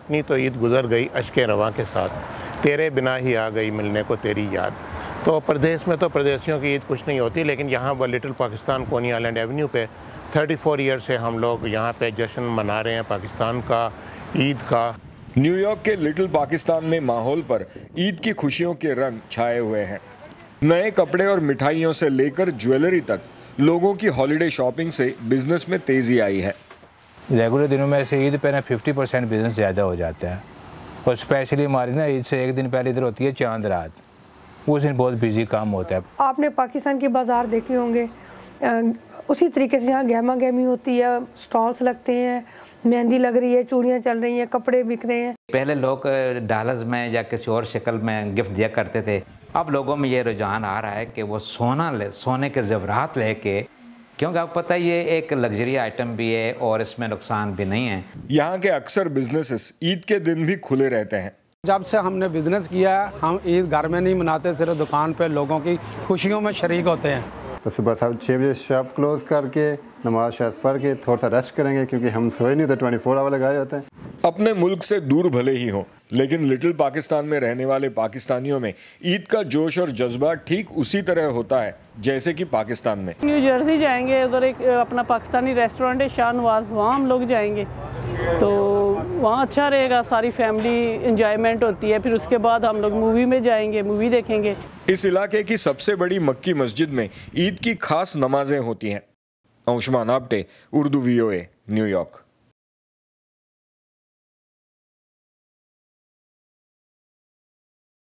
अपनी तो ईद गुजर गई अश्के रवां के साथ, तेरे बिना ही आ गई मिलने को तेरी याद। तो प्रदेश में तो प्रदेशियों की ईद कुछ नहीं होती, लेकिन यहाँ वो लिटिल पाकिस्तान कोनी आइलैंड एवेन्यू पे 34 ईयर से हम लोग यहाँ पे जश्न मना रहे हैं पाकिस्तान का, ईद का। न्यूयॉर्क के लिटिल पाकिस्तान में माहौल पर ईद की खुशियों के रंग छाए हुए हैं। नए कपड़े और मिठाइयों से लेकर ज्वेलरी तक लोगों की हॉलिडे शॉपिंग से बिजनेस में तेजी आई है। रेगुलर दिनों में से ईद पे ना 50% बिजनेस ज़्यादा हो जाता है, और स्पेशली हमारी ना ईद से एक दिन पहले इधर होती है चांद रात, उस दिन बहुत बिजी काम होता है। आपने पाकिस्तान के बाज़ार देखे होंगे, उसी तरीके से यहाँ गहमा गहमी होती है, स्टॉल्स लगते हैं, मेहंदी लग रही है, चूड़ियाँ चल रही हैं, कपड़े बिक रहे हैं। पहले लोग डॉलर्स में या किसी और शक्ल में गिफ्ट दिया करते थे, अब लोगों में ये रुझान आ रहा है कि वो सोने के ज़ेवरात लेके, क्योंकि आपको पता है ये एक लग्जरी आइटम भी है और इसमें नुकसान भी नहीं है। यहाँ के अक्सर बिजनेसेस ईद के दिन भी खुले रहते हैं। जब से हमने बिजनेस किया है, हम ईद घर में नहीं मनाते, सिर्फ दुकान पे लोगों की खुशियों में शरीक होते हैं। तो सुबह 6 बजे शॉप क्लोज करके नमाज शाज पढ़ के थोड़ा सा रेस्ट करेंगे, क्योंकि हम सोए नहीं तो 24 आवर लगाए होते हैं। अपने मुल्क से दूर भले ही हों, लेकिन लिटिल पाकिस्तान में रहने वाले पाकिस्तानियों में ईद का जोश और जज्बा ठीक उसी तरह होता है जैसे कि पाकिस्तान में। न्यू जर्सी जाएंगे, उधर एक अपना पाकिस्तानी रेस्टोरेंट है शाहनवाज, वहाँ हम लोग जाएंगे तो वहाँ अच्छा रहेगा, सारी फैमिली एंजॉयमेंट होती है। फिर उसके बाद हम लोग मूवी में जाएंगे, मूवी देखेंगे। इस इलाके की सबसे बड़ी मक्की मस्जिद में ईद की खास नमाजें होती हैं। Anshuman Apte, Urdu VOA, New York.